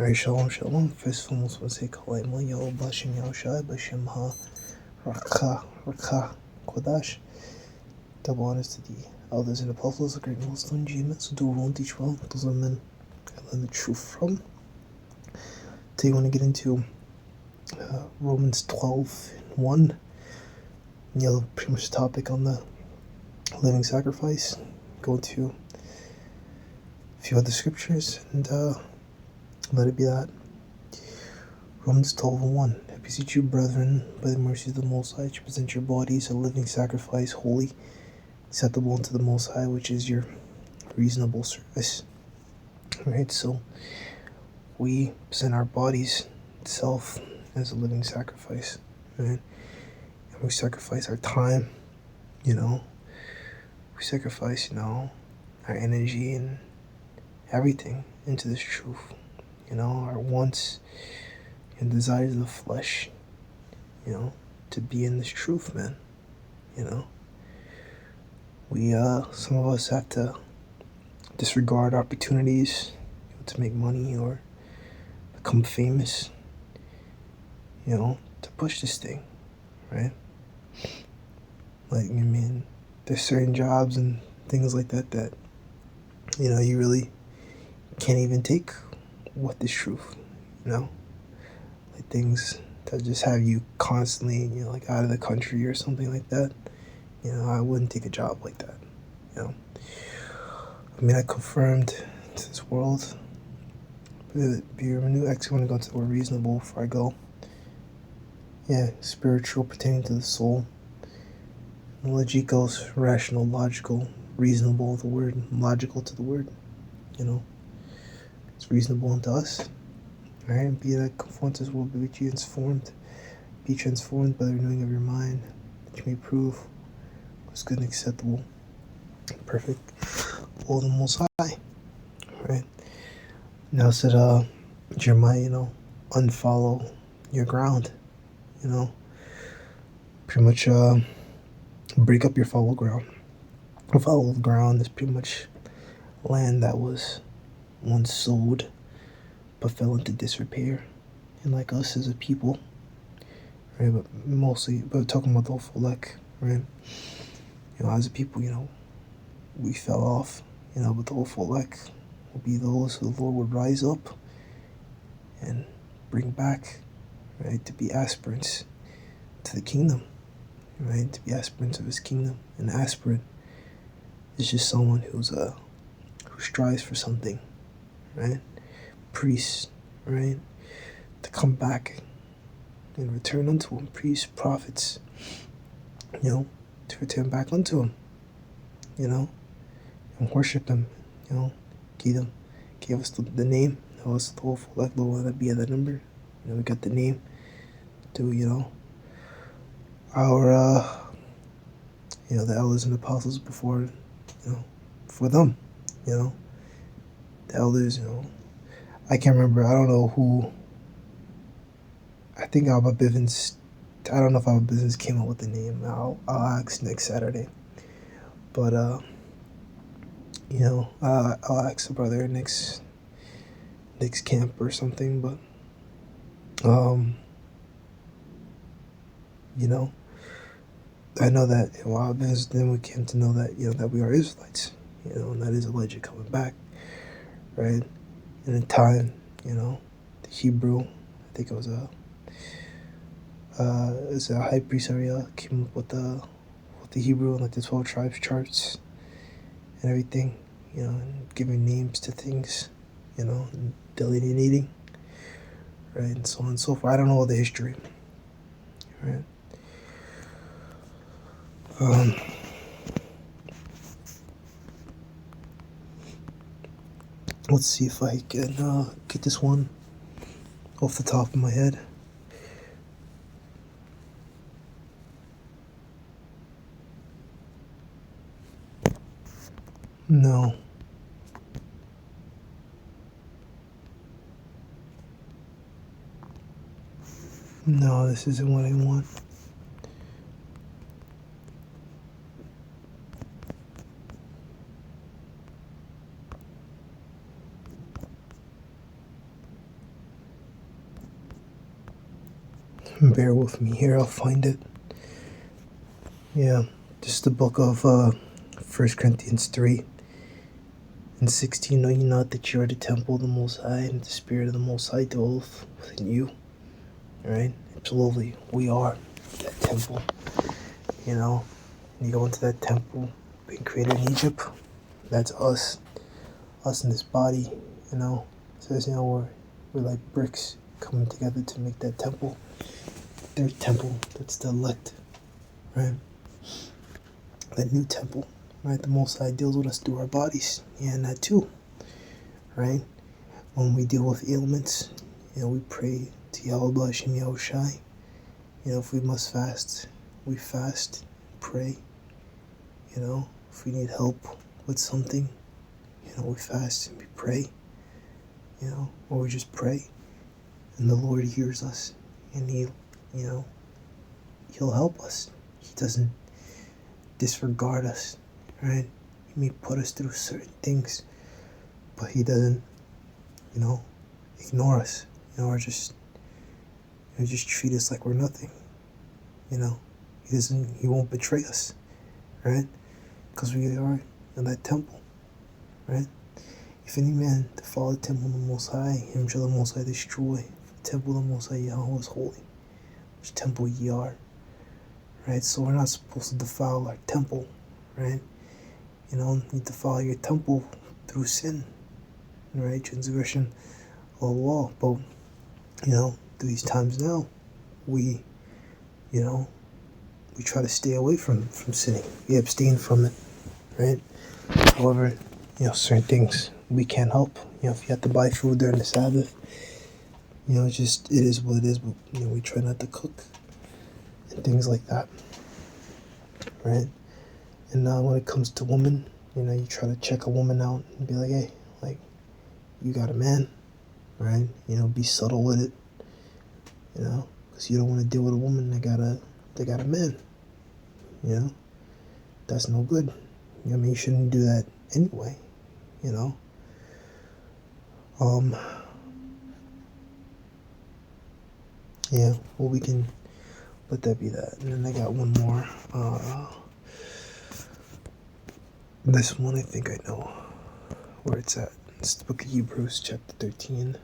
Alright, shalom, shalom. First and foremost, I want to say Kalema, Yahweh Bashem Yahushai, Bashem Ha, Raka, Kodash. Double honors to the elders and apostles, the great millstone, GMS, who do well and teach well. Those are men I learn the truth from. Today, I want to get into Romans 12:1. Pretty much the topic on the living sacrifice. Go to a few other scriptures and let it be that. Romans 12:1. I beseech you, brethren, by the mercies of the Most High, to present your bodies a living sacrifice, holy, acceptable unto the Most High, which is your reasonable service. Alright, so we present our bodies itself as a living sacrifice, right? And we sacrifice our time, we sacrifice, our energy and everything into this truth, our wants and desires of the flesh, to be in this truth, man. We some of us have to disregard opportunities to make money or become famous, to push this thing, right? There's certain jobs and things like that you really can't even take with this truth, like things that just have you constantly, like out of the country or something like that. I wouldn't take a job like that, I confirmed to this world. Be renewed. Actually, want to go to the word reasonable before I go. Yeah, spiritual, pertaining to the soul. Logikos, rational, logical, reasonable, the word, logical to the word. It's reasonable unto us. Alright, be that conformed to this world, be transformed. Be transformed by the renewing of your mind, that you may prove what's good and acceptable, perfect, all the Most High. Right? Now said Jeremiah, unfollow your ground. Pretty much break up your fallow ground. Fallow ground is pretty much land that was once sowed but fell into disrepair. And like us as a people, right? But talking about the whole Folek, right? As a people, we fell off, but the whole Folek will be those who the Lord would rise up and bring back, right? To be aspirants to the kingdom, right? To be aspirants of his kingdom. An aspirant is just someone who strives for something, right? Priests, right? To come back and return unto him. Priests, prophets, to return back unto him, and worship him, gave us the name. That was the whole like the one that be at that number. We got the name to, our the elders and apostles before them, the elders, I can't remember. I don't know who. I think Alba Bivens. I don't know if Alba Bivens came up with the name. I'll ask next Saturday. But I'll ask the brother next camp or something. But I know that Alba Bivens. Then we came to know that that we are Israelites. And that is Elijah coming back, right? And in time, the Hebrew. I think it was a high priest area came up with the Hebrew and like the 12 tribes charts and everything, and giving names to things, and delineating, right, and so on and so forth. I don't know all the history, right? Let's see if I can get this one off the top of my head. No. No, this isn't what I want. Bear with me here, I'll find it. Yeah, this is the book of 1 Corinthians 3 and 16. Know ye not that you are the temple of the Most High, and the Spirit of the Most High dwelleth within you? Right? Absolutely, we are that temple. You know, you go into that temple being created in Egypt, that's us in this body. You know, it says, you know, we're like bricks coming together to make that temple. Their temple, that's the elect, right? That new temple, right? The Most High deals with us through our bodies, yeah, and that too, right? When we deal with ailments, you know, we pray to Yahweh Hashem Yahushai. You know, if we must fast, we fast, pray. You know, if we need help with something, you know, we fast and we pray. You know, or we just pray, and the Lord hears us, and He, you know, He'll help us. He doesn't disregard us, right? He may put us through certain things, but He doesn't, you know, ignore us, you know, or just treat us like we're nothing. You know, He won't betray us, right? Because we are in that temple, right? If any man defile the temple of the Most High, him shall the Most High destroy. For the temple of the Most High Yahweh is holy, which temple ye are, right? So we're not supposed to defile our temple, right? You know, you defile your temple through sin, right? Transgression of the law. But, you know, through these times now, we try to stay away from sinning. We abstain from it, right? However, you know, certain things we can't help. You know, if you have to buy food during the Sabbath, you know, it is what it is. But, you know, we try not to cook and things like that, right? And when it comes to women, you know, you try to check a woman out and be like, hey, like, you got a man, right? You know, be subtle with it, you know, because you don't want to deal with a woman that got a man, you know. That's no good. I mean, you shouldn't do that anyway, you know. Yeah, well, we can let that be that. And then I got one more. This one I think I know where it's at. It's the book of Hebrews, chapter 13.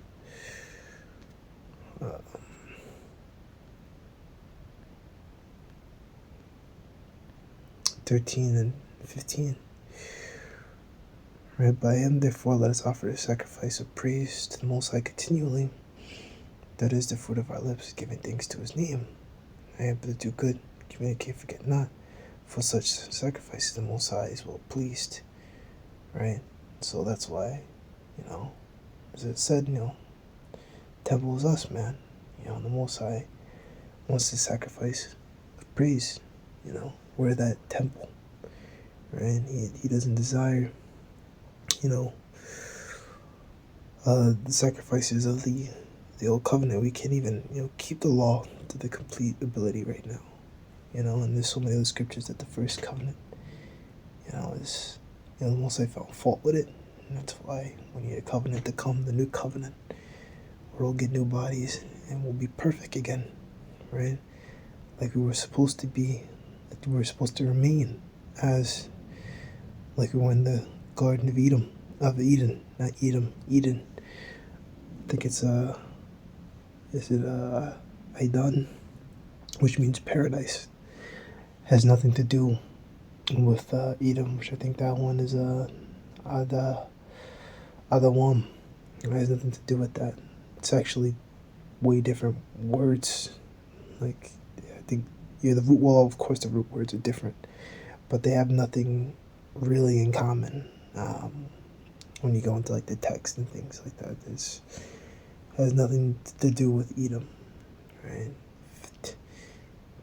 13 and 15. Right, by him, therefore, let us offer a sacrifice of praise to the Most High continually. That is the fruit of our lips, giving thanks to his name. I am to do good, communicate, forget not. For such sacrifices, the Most High is well pleased. Right? So that's why, you know, as it said, you know, temple is us, man. You know, the Most High wants to sacrifice of praise. You know, we're that temple. Right? He doesn't desire, you know, the sacrifices of the old covenant. We can't even, you know, keep the law to the complete ability right now. You know, and there's so many other scriptures that the first covenant, you know, is, you know, the Most High found fault with it. And that's why we need a covenant to come, the new covenant, where we'll get new bodies and we'll be perfect again, right? Like we were supposed to be, like we were supposed to remain as, like we were in the Garden of Eden, not Eden. I think it's Aidan, which means paradise. Has nothing to do with Edom, which I think that one is Adawam. It has nothing to do with that. It's actually way different words. Like, I think, yeah, the root, well, of course the root words are different, but they have nothing really in common. When you go into like the text and things like that, it has nothing to do with Edom, right? If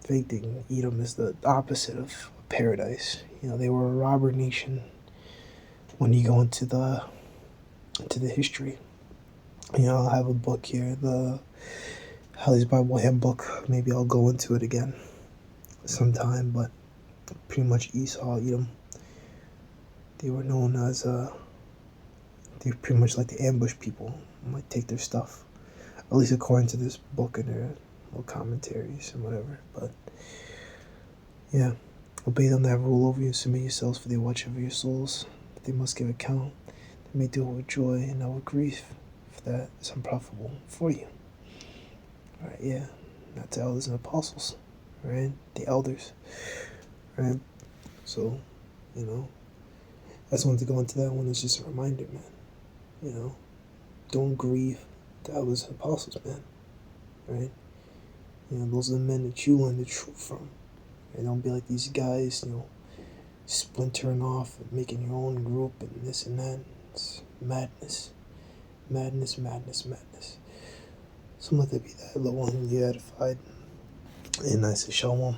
anything, Edom is the opposite of paradise. You know, they were a robber nation. When you go into the history, you know, I'll have a book here, the Halley's Bible Handbook. Maybe I'll go into it again sometime, but pretty much Esau, Edom, they were known as they were pretty much like the ambush people, might take their stuff, at least according to this book in there. little commentaries and whatever. But yeah, obey them that have rule over you, submit yourselves, for they watch over your souls. They must give account. They may do it with joy and not with grief, for that is unprofitable for you. Right? Yeah, not the elders and apostles, right? The elders, right? So, I just wanted to go into that one as just a reminder, man. Don't grieve the elders and apostles, man, right? Those are the men that you learn the truth from. And don't be like these guys, splintering off and making your own group and this and that. It's madness. Madness, madness, madness. So let there be that little one you edified. And I say shalom.